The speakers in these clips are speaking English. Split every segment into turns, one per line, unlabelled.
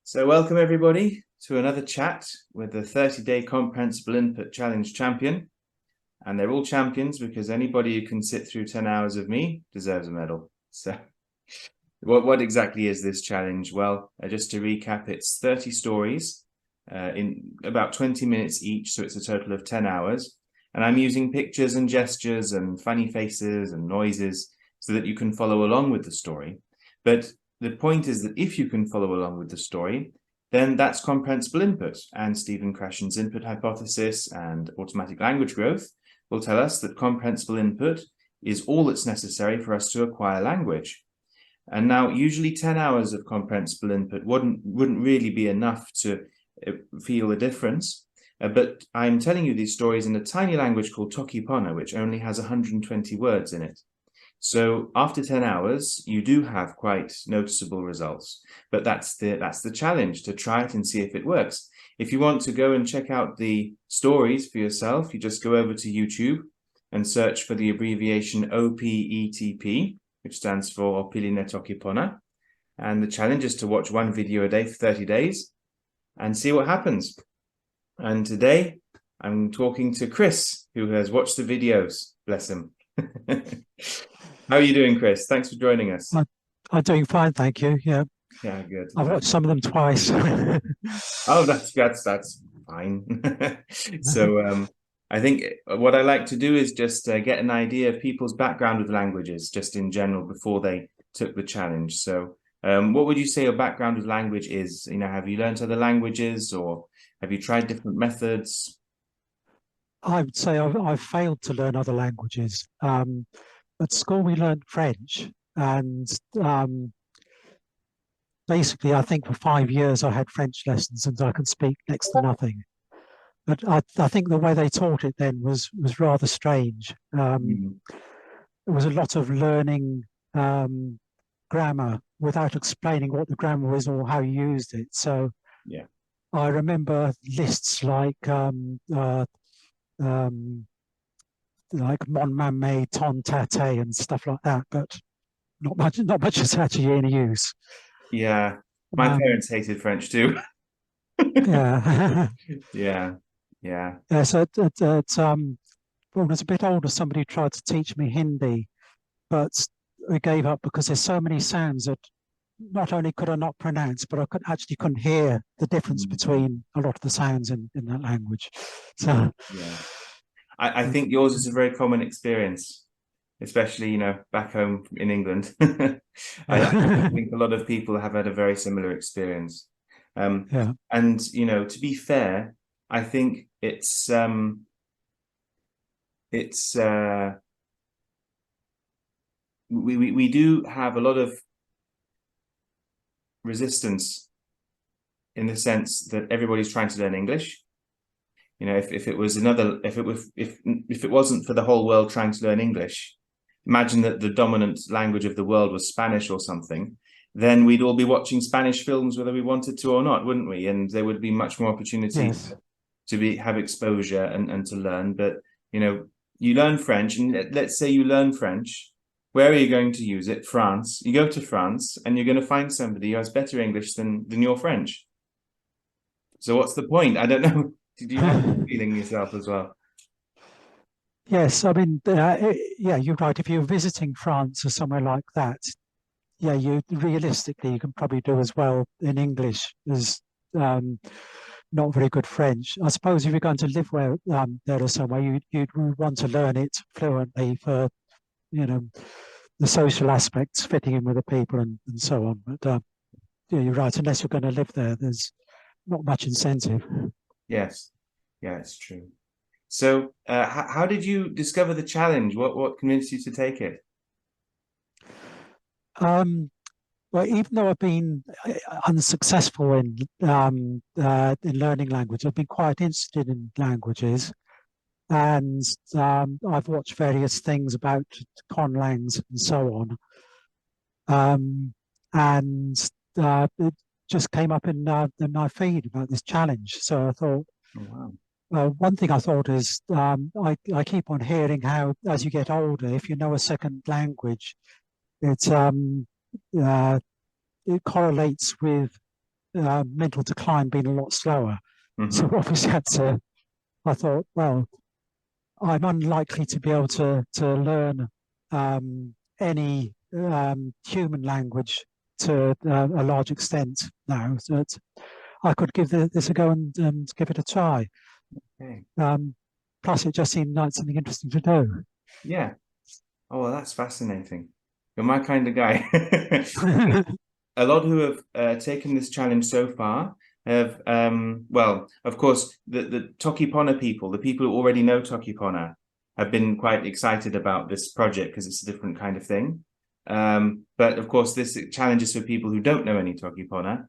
So welcome everybody to another chat with the 30-day Comprehensible Input Challenge Champion. And they're all champions because anybody who can sit through 10 hours of me deserves a medal. So what exactly is this challenge? Well, just to recap, it's 30 stories in about 20 minutes each. So it's a total of 10 hours. And I'm using pictures and gestures and funny faces and noises so that you can follow along with the story. But the point is that if you can follow along with the story, then that's comprehensible input. And Stephen Krashen's input hypothesis and automatic language growth will tell us that comprehensible input is all that's necessary for us to acquire language. And now, usually 10 hours of comprehensible input wouldn't really be enough to feel the difference. But I'm telling you these stories in a tiny language called Toki Pona, which only has 120 words in it. So after 10 hours, you do have quite noticeable results, but that's the challenge, to try it and see if it works. If you want to go and check out the stories for yourself, you just go over to YouTube and search for the abbreviation OPETP, which stands for pilin Toki Pona. And the challenge is to watch one video a day for 30 days and see what happens. And today I'm talking to Chris, who has watched the videos, bless him. How are you doing, Chris? Thanks for joining us.
I'm doing fine, thank you. Yeah,
good.
I've watched some of them twice.
Oh, that's fine. So I think what I like to do is just get an idea of people's background with languages, just in general, before they took the challenge. So what would you say your background with language is? Have you learned other languages, or have you tried different methods?
I would say I've failed to learn other languages. At school, we learned French, and basically, I think for 5 years I had French lessons, and I can speak next to nothing. But I think the way they taught it then was rather strange.
Mm.
There was a lot of learning grammar without explaining what the grammar was or how you used it. So
Yeah.
I remember lists like mon mamme, ton tate, and stuff like that, but not much is actually in use.
Yeah, my parents hated French too.
Yeah,
Yeah, yeah.
yeah. So when I was a bit older, somebody tried to teach me Hindi, but I gave up because there's so many sounds that not only could I not pronounce, but I couldn't hear the difference between a lot of the sounds in that language. So
Yeah. I think yours is a very common experience, especially, back home in England. I think a lot of people have had a very similar experience.
Yeah.
And, to be fair, I think we do have a lot of resistance in the sense that everybody's trying to learn English. If it wasn't for the whole world trying to learn English, imagine that the dominant language of the world was Spanish or something, then we'd all be watching Spanish films whether we wanted to or not, wouldn't we? And there would be much more opportunity
Yes.
to have exposure and to learn. But you learn French, and let's say you learn French. Where are you going to use it? France. You go to France and you're going to find somebody who has better English than your French. So what's the point? I don't know. Did you have that feeling yourself as well?
Yes, I mean, yeah, you're right. If you're visiting France or somewhere like that, yeah, realistically you can probably do as well in English as not very good French. I suppose if you're going to live there or somewhere, you'd want to learn it fluently for the social aspects, fitting in with the people, and so on. But yeah, you're right. Unless you're going to live there, there's not much incentive.
Yes, yeah, it's true. So, how did you discover the challenge? What convinced you to take it?
Well, even though I've been unsuccessful in learning language, I've been quite interested in languages, and I've watched various things about conlangs and so on. And it just came up in my feed about this challenge. So I thought,
Oh, wow.
well, one thing I thought is I keep on hearing how as you get older, if you know a second language, it's uh, it correlates with mental decline been a lot slower. So
Mm-hmm.
obviously I thought, well, I'm unlikely to be able to learn any human language to a large extent now. So I could give this a go and give it a try.
Okay.
Plus, it just seemed like something interesting to do.
Yeah. Oh, well, that's fascinating. You're my kind of guy. A lot who have taken this challenge so far have, well, of course, the Toki Pona people, the people who already know Toki Pona, have been quite excited about this project because it's a different kind of thing. But of course, this challenge is for people who don't know any Toki Pona.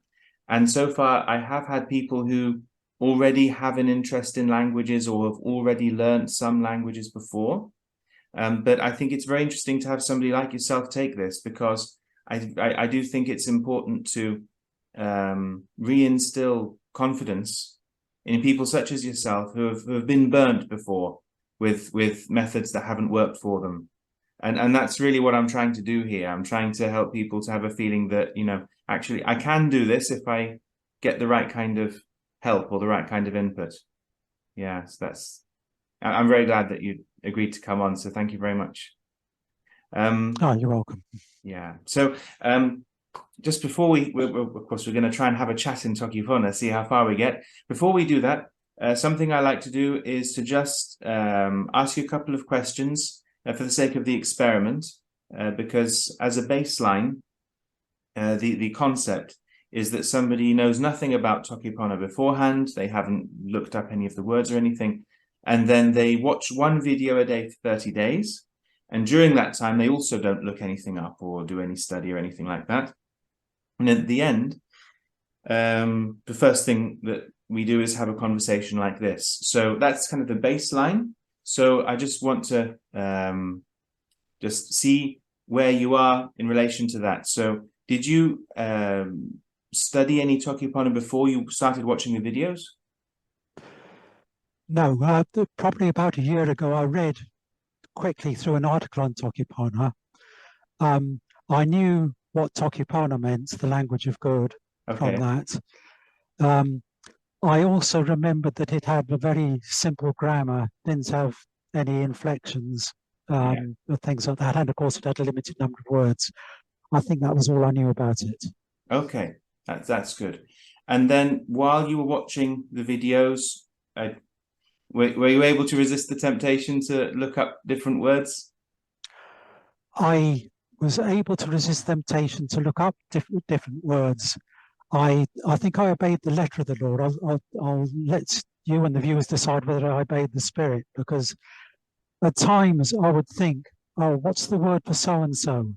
And so far, I have had people who already have an interest in languages or have already learned some languages before. But I think it's very interesting to have somebody like yourself take this because I do think it's important to reinstill confidence in people such as yourself who have been burnt before with methods that haven't worked for them. And that's really what I'm trying to do here. I'm trying to help people to have a feeling that, actually I can do this if I get the right kind of help or the right kind of input. Yeah, so I'm very glad that you agreed to come on. So thank you very much.
Oh, you're welcome.
Yeah. So just before of course, we're going to try and have a chat in Toki Pona, see how far we get. Before we do that, something I like to do is to just ask you a couple of questions for the sake of the experiment, because as a baseline, the concept is that somebody knows nothing about Toki Pona beforehand. They haven't looked up any of the words or anything. And then they watch one video a day for 30 days. And during that time, they also don't look anything up or do any study or anything like that. And at the end, the first thing that we do is have a conversation like this. So that's kind of the baseline. So I just want to just see where you are in relation to that. So did you study any Toki Pona before you started watching the videos?
No, probably about a year ago, I read quickly through an article on Toki Pona. I knew what Toki Pona meant, the language of good, from
Okay.
that. I also remembered that it had a very simple grammar, didn't have any inflections,
Yeah.
or things like that. And of course, it had a limited number of words. I think that was all I knew about it.
Okay. That's good. And then while you were watching the videos, were you able to resist the temptation to look up different words?
I was able to resist temptation to look up different words. I think I obeyed the letter of the Lord. I'll let you and the viewers decide whether I obeyed the Spirit, because at times I would think, oh, what's the word for so and so?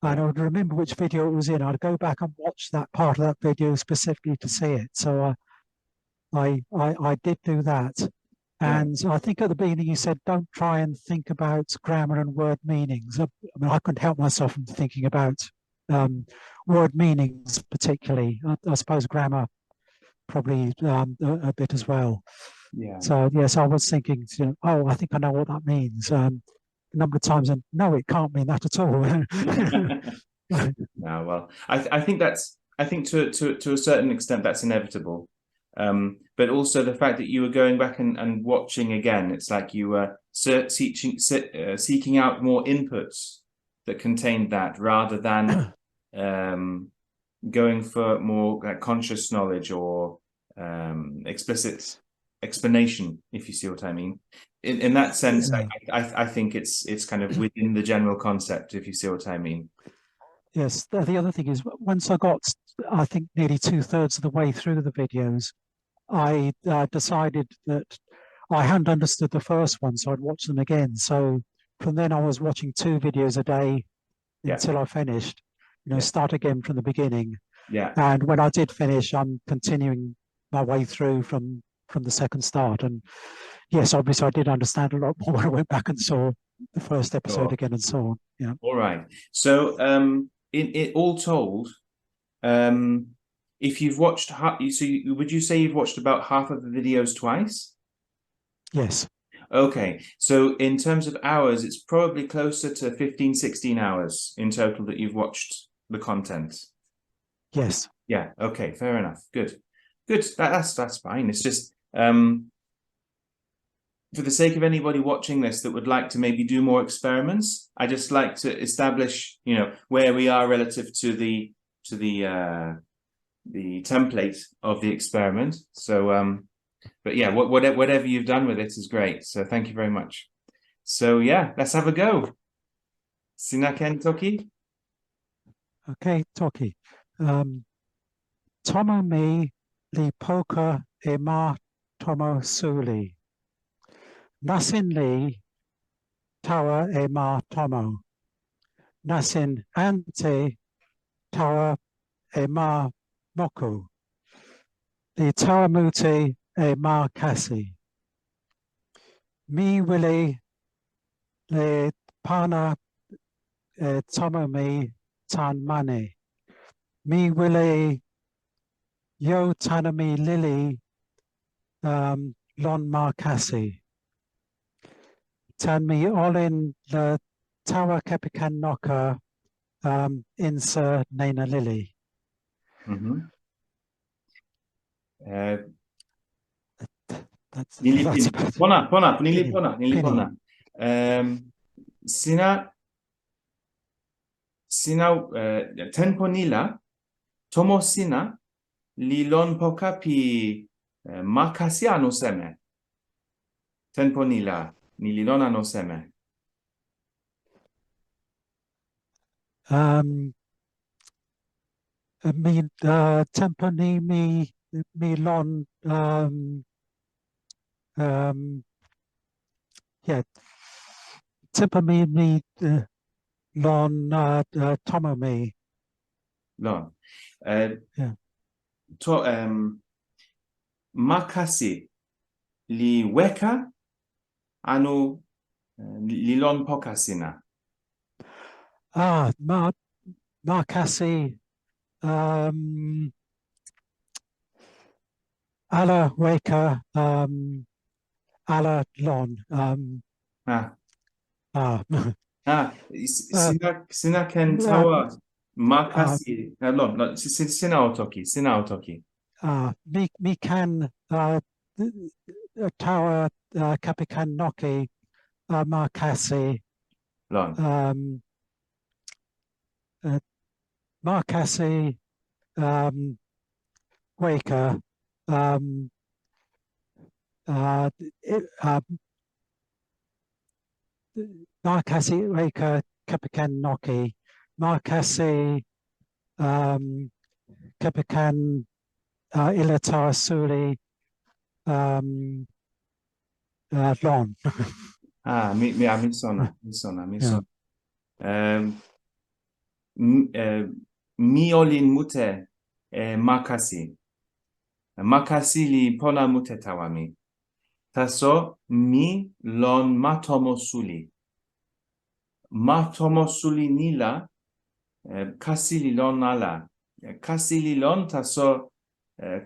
And I would remember which video it was in. I'd go back and watch that part of that video specifically to see it. So I did do that.
Right.
And I think at the beginning you said, don't try and think about grammar and word meanings. I mean, I couldn't help myself from thinking about word meanings particularly. I suppose grammar probably a bit as well.
Yeah.
So yes, I was thinking, oh, I think I know what that means. A number of times, and no, it can't mean that at all.
No, well, I think to a certain extent that's inevitable. But also the fact that you were going back and watching again, it's like you were seeking out more inputs that contained that rather than going for more like conscious knowledge or explicit explanation, if you see what I mean. In that sense,
Yeah.
I think it's kind of within the general concept, if you see what I mean.
Yes, the other thing is once I got, I think, nearly 2/3 of the way through the videos, I decided that I hadn't understood the first one, so I'd watch them again. So from then I was watching 2 videos a day
Yeah,
until I finished,
yeah,
start again from the beginning.
yeah.
And when I did finish, I'm continuing my way through from the second start. And yes, obviously I did understand a lot more when I went back and saw the first episode
Sure.
again and so on. Yeah.
All right. So, in all told, if you've watched, would you say you've watched about half of the videos twice?
Yes.
Okay. So in terms of hours, it's probably closer to 15, 16 hours in total that you've watched the content.
Yes.
Yeah. Okay. Fair enough. Good. Good. That's fine. It's just for the sake of anybody watching this that would like to maybe do more experiments, I just like to establish, where we are relative to the template of the experiment. So, but yeah, whatever you've done with it is great. So thank you very much. So yeah, let's have a go. Sinaken Toki.
Okay, Toki. Tomo mi li poka e ma tomo suli. Nasin li tawa e ma tomo. Nasin ante tawa e ma moku. Li tawa muti e ma kasi. Mi wili le pana e tomo mi tan mane. Mi wili yo tanami lili lon ma kasi. Tan mi olin le tawa kepikan noka insa nena lili.
Nilipin. Pona. Nilipona. Sina tenpo nila tomo sina li lon poka pi makasi ano seme. Tenpo nila ni li lon ano seme.
Mi tempo ni mi lon yeah tempo mi lon tomo mi
Lon.
yeah.
To makasi li weka ano li lon poka sina.
Ma kasi ala weka ala lon
Sina ken tawa makasi lon sina otoki.
Mi can tawa kapikan noki ma kasi
Lon.
ma kasi weka ma kasi weka kapikan noki ma kasi kapikan ilatawa suli lon.
Mi sona. Mi olin mute makasi. Makasi li pona mute tawami. Taso mi lon matomo suli. Matomo suli nila kasi li lon ala. Kasi li lon taso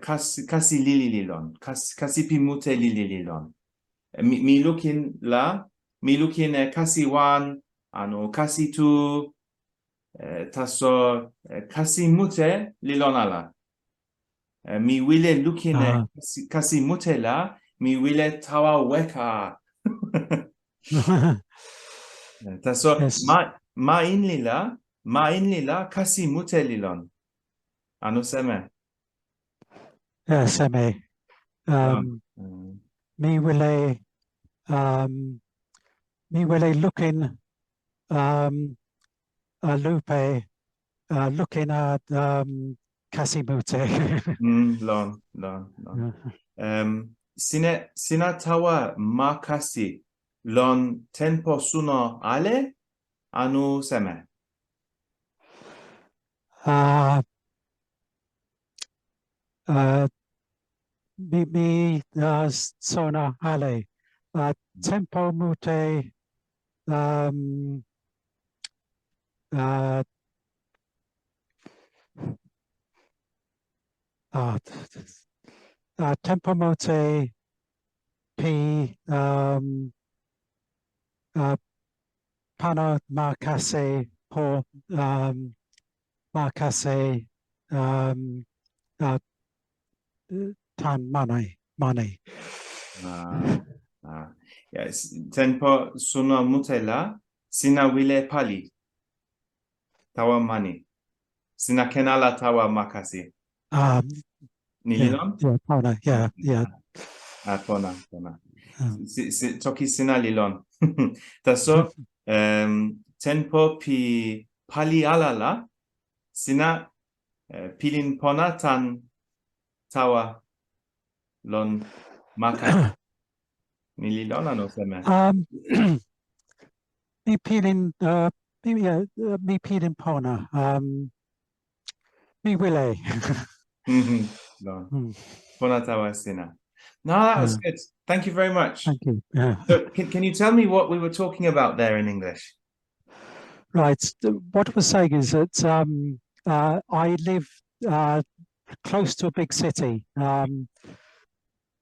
kasi lili li lon. Kasi pi mute lili li lon. Mi lukin kasi wan ano kasi tu taso kasi mute li lon ala. Mi wile lukin kasi mute la mi wile tawa weka. Taso
Yes.
ma in lila kasi mute li lon. Ano seme?
Seme. Mi wile looking lupe looking at kasimute.
Lon. Sina tawa makasi lon tenpo suno ale anu seme.
Mi sona ale tempo mute tempo mute pi pano makase po makase tan money.
Yes. Tenpo suno mutela sina wile pali tawa mani. Sina kenala tawa makasi. Nililon?
Pona,
Pona. Toki sina lilon. Taso tenpo pi pali alala sina pilin pona tan tawa lon makasi. Nililon ano seme?
Me pilin pona. Me wile.
Lon. Pona tawa sina. No, that was good. Thank you very much.
Thank you.
So can you tell me what we were talking about there in English?
Right. What I was saying is that I live close to a big city.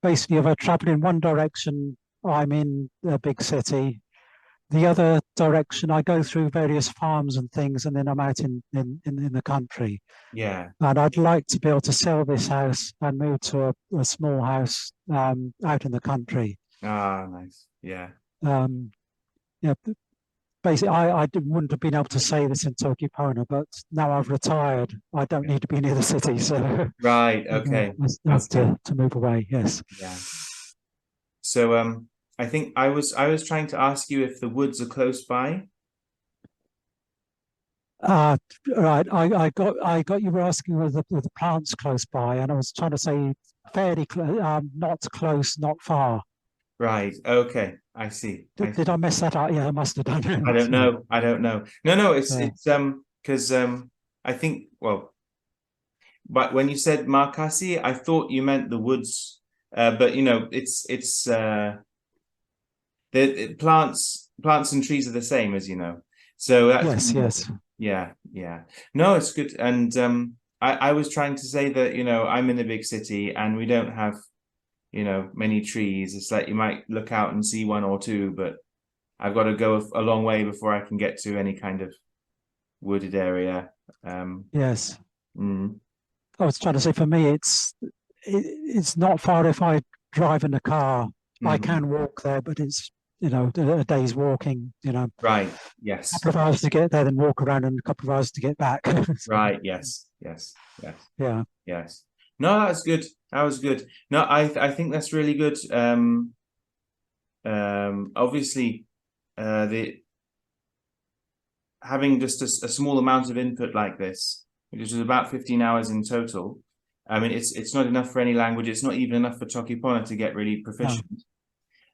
Basically, if I travel in one direction, I'm in a big city. The other direction, I go through various farms and things, and then I'm out in the country.
Yeah.
And I'd like to be able to sell this house and move to a small house out in the country.
Nice. Yeah.
Basically, I wouldn't have been able to say this in Toki Pona, but now I've retired, I don't need to be near the city. So
right, okay.
I have to move away. Yes.
Yeah. So I think I was trying to ask you if the woods are close by.
Right. I got you were asking whether the plants close by, and I was trying to say fairly close, not close, not far.
Right. Okay. I see.
Did I mess that up? Yeah, I must have done.
I don't know. No, it's because I think, well, but when you said Markasi, I thought you meant the woods. But you know, it's the plants and trees are the same, as you know. So that's
yes.
Yeah. No, it's good. And I was trying to say that, you know, I'm in a big city and we don't have, you know, many trees. It's like you might look out and see one or two, but I've got to go a long way before I can get to any kind of wooded area.
Yes.
I
was trying to say, for me, it's not far if I drive in a car. I can walk there, but it's, you know, a day's walking, you know.
Right. Yes.
A couple of hours to get there, then walk around, and a couple of hours to get back.
Right. Yes.
Yeah.
Yes. No, that's good. That was good. No, I think that's really good. Obviously, having just a small amount of input like this, which is about 15 hours in total. I mean, it's not enough for any language. It's not even enough for Toki Pona to get really proficient.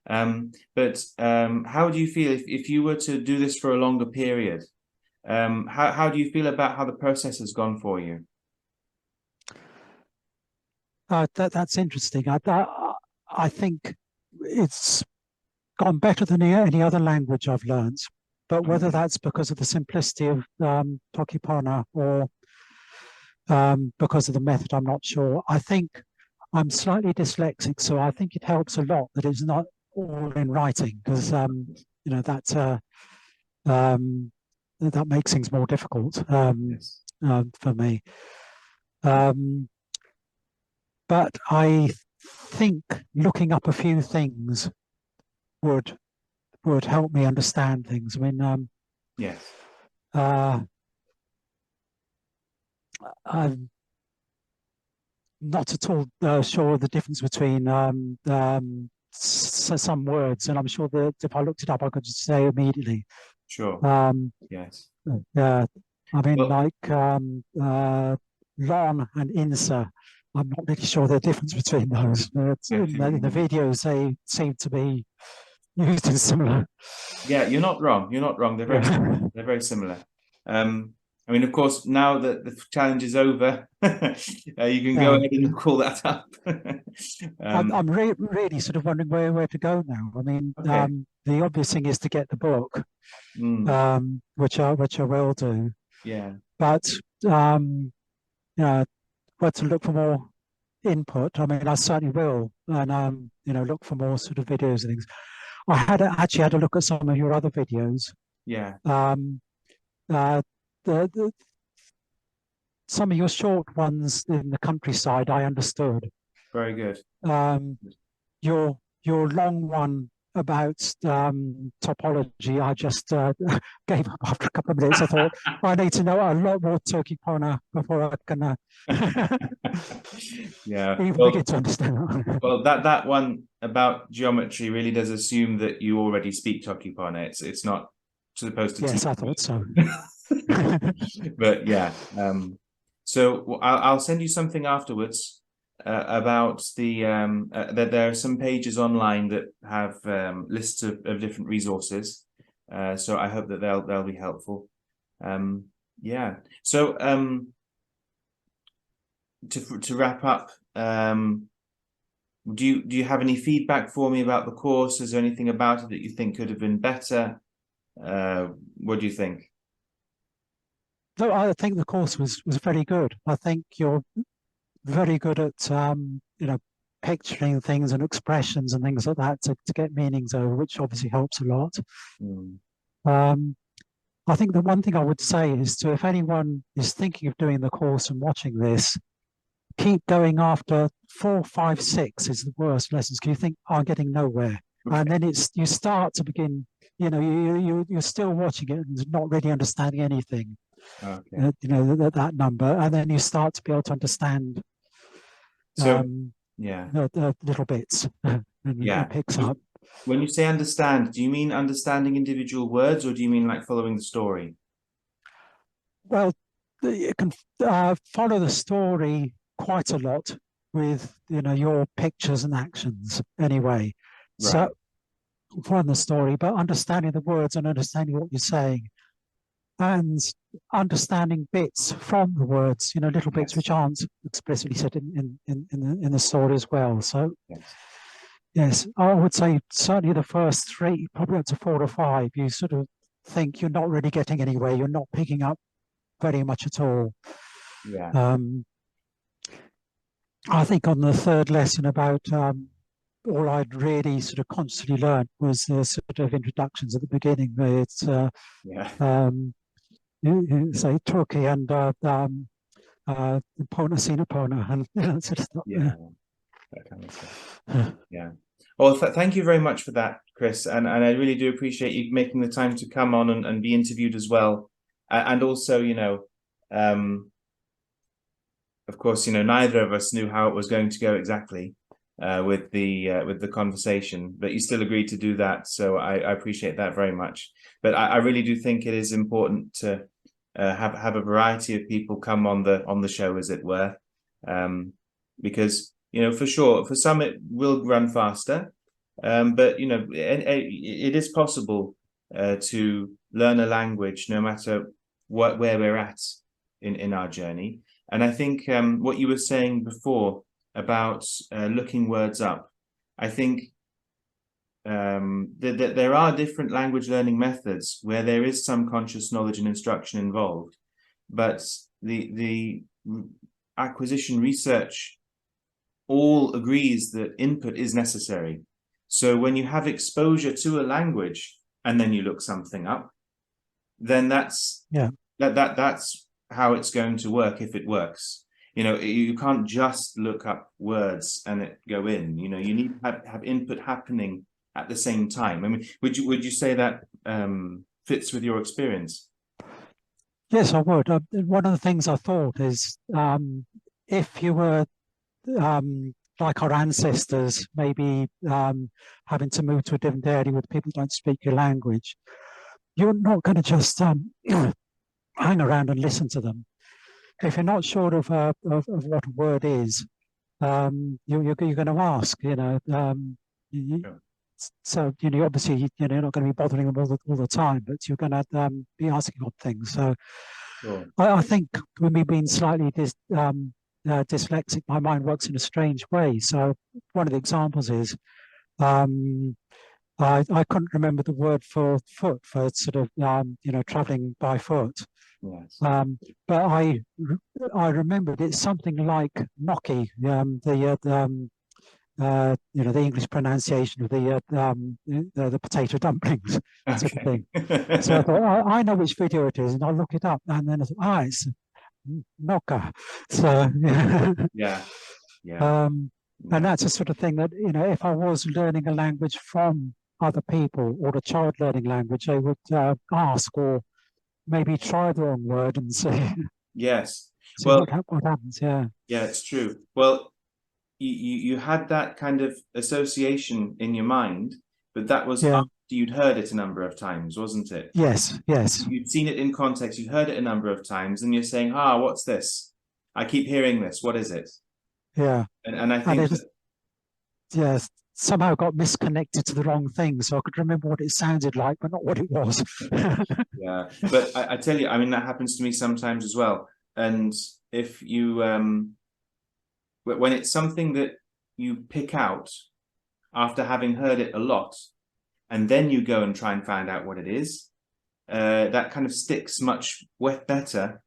But how do you feel if you were to do this for a longer period? How do you feel about how the process has gone for you?
That's interesting. I think it's gone better than any other language I've learned. But whether that's because of the simplicity of Toki Pona or because of the method, I'm not sure. I think I'm slightly dyslexic, so I think it helps a lot that it's not all in writing, because you know, that makes things more difficult for me. But I think looking up a few things would help me understand things. I mean,
yes.
I'm not at all sure of the difference between some words, and I'm sure that if I looked it up, I could just say immediately.
Sure. Yes.
Yeah. I mean, like lon and insa. I'm not really sure the difference between those. In the videos, they seem to be used in similar.
Yeah, you're not wrong. They're very similar. They're very similar. I mean, of course, now that the challenge is over, you can go ahead and look all that up.
I'm really sort of wondering where to go now. I mean, the obvious thing is to get the book, which I will do.
Yeah.
But where to look for more input? I mean, I certainly will, and you know, look for more sort of videos and things. I actually had a look at some of your other videos.
Yeah.
The some of your short ones in the countryside, I understood.
Very good.
Um, your long one about topology, I just gave up after a couple of minutes. I thought I need to know a lot more Toki Pona before I can
Yeah.
even begin to understand.
Well, that one about geometry really does assume that you already speak Toki Pona. It's not supposed to
Yes,
teach
I thought so.
But yeah, so I'll send you something afterwards about that there are some pages online that have lists of different resources. So I hope that they'll be helpful. Yeah. So to wrap up, do you have any feedback for me about the course? Is there anything about it that you think could have been better? What do you think?
No, I think the course was very good. I think you're very good at picturing things and expressions and things like that to get meanings over, which obviously helps a lot.
Mm.
I think the one thing I would say is to if anyone is thinking of doing the course and watching this, keep going after 4, 5, 6 is the worst lessons because you think, oh, I'm getting nowhere.
Okay.
And then you start to begin, you're still watching it and not really understanding anything.
Okay.
That number, and then you start to be able to understand
yeah,
the little bits and it picks up.
When you say understand, do you mean understanding individual words, or do you mean like following the story?
Well, you can follow the story quite a lot with your pictures and actions anyway.
Right.
So from the story, but understanding the words and understanding what you're saying, and understanding bits from the words, little bits which aren't explicitly said in the story as well. So yes, I would say certainly the first 3, probably up to 4 or 5, you sort of think you're not really getting anywhere. You're not picking up very much at all.
Yeah.
I think on the 3rd lesson about all I'd really sort of constantly learned was the sort of introductions at the beginning. It's say Toki and Pona Sina Pona and that sort of stuff.
Yeah, that kind of stuff. Yeah. Well, thank you very much for that, Chris, and I really do appreciate you making the time to come on and be interviewed as well. And also, of course, neither of us knew how it was going to go exactly with the conversation, but you still agreed to do that, so I appreciate that very much. But I really do think it is important to have a variety of people come on the show, as it were, because for sure, for some it will run faster, but it is possible to learn a language no matter where we're at in our journey. And I think what you were saying before about looking words up, I think that there are different language learning methods where there is some conscious knowledge and instruction involved, but the acquisition research all agrees that input is necessary. So when you have exposure to a language and then you look something up, then that's how it's going to work if it works. You can't just look up words and it go in. You need to have input happening at the same time. I mean, would you say that fits with your experience?
Yes, I would. One of the things I thought is if you were like our ancestors, maybe having to move to a different area with people who don't speak your language, you're not going to just hang around and listen to them. If you're not sure of what a word is, you're going to ask. So obviously you're not going to be bothering them all the time, but you're going to be asking odd things. So
Sure.
I think with me being slightly dyslexic, my mind works in a strange way. So one of the examples is I couldn't remember the word for foot, for sort of traveling by foot.
Yes.
But I remembered it's something like gnocchi, the English pronunciation of the potato dumplings sort of thing. So I thought, I know which video it is, and I'll look it up. And then I thought, Noka. So yeah.
Yeah. Yeah.
And
Yeah.
that's the sort of thing that, if I was learning a language from other people or a child learning language, they would ask or maybe try the wrong word and see
Yes.
see
Well,
what happens. Yeah.
yeah, it's true. Well, you had that kind of association in your mind, but that was
Yeah.
after you'd heard it a number of times, wasn't it?
Yes. Yes.
You'd seen it in context, you'd heard it a number of times, and you're saying, "Ah, what's this? I keep hearing this. What is it?"
Yeah.
And I
And
think
it was, yeah, somehow got misconnected to the wrong thing. So I could remember what it sounded like, but not what it was.
yeah, but I tell you, I mean, that happens to me sometimes as well. And if you when it's something that you pick out after having heard it a lot, and then you go and try and find out what it is, that kind of sticks much better.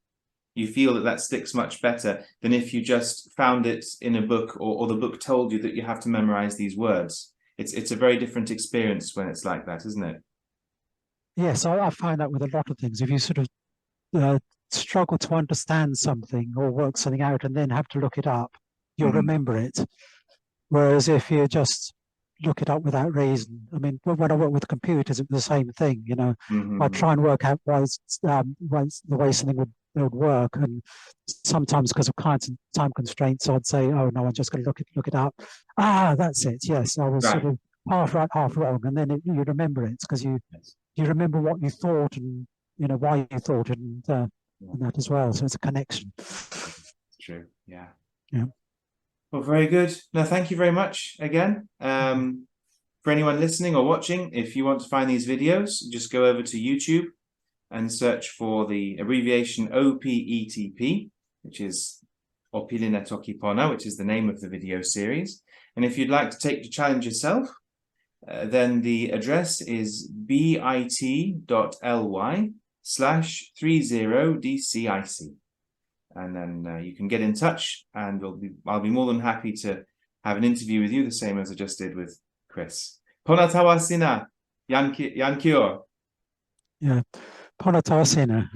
You feel that sticks much better than if you just found it in a book, or the book told you that you have to memorize these words. It's a very different experience when it's like that, isn't it?
Yes, I find that with a lot of things. If you sort of uh, struggle to understand something or work something out and then have to look it up, you'll
Mhm.
remember it. Whereas if you just look it up without reason, I mean, when I work with computers, it's the same thing. I
Mhm.
try and work out why the way something would work, and sometimes because of time constraints, I'd say, "Oh no, I'm just going to look it up." Ah, that's it. Yes, I was sort
Right.
of half right, half wrong, and then you remember it because
Yes.
you remember what you thought and why you thought it,
Yeah,
and that as well. So it's a connection.
it's true. Yeah.
Yeah.
Well, very good. No, thank you very much again. For anyone listening or watching, if you want to find these videos, just go over to YouTube and search for the abbreviation OPETP, which is pilin Toki Pona, which is the name of the video series. And if you'd like to take the challenge yourself, then the address is bit.ly/30dcic. And then you can get in touch, and I'll be more than happy to have an interview with you, the same as I just did with Chris. Pona tawasina, Yankyo.
Yeah. Ponatosina.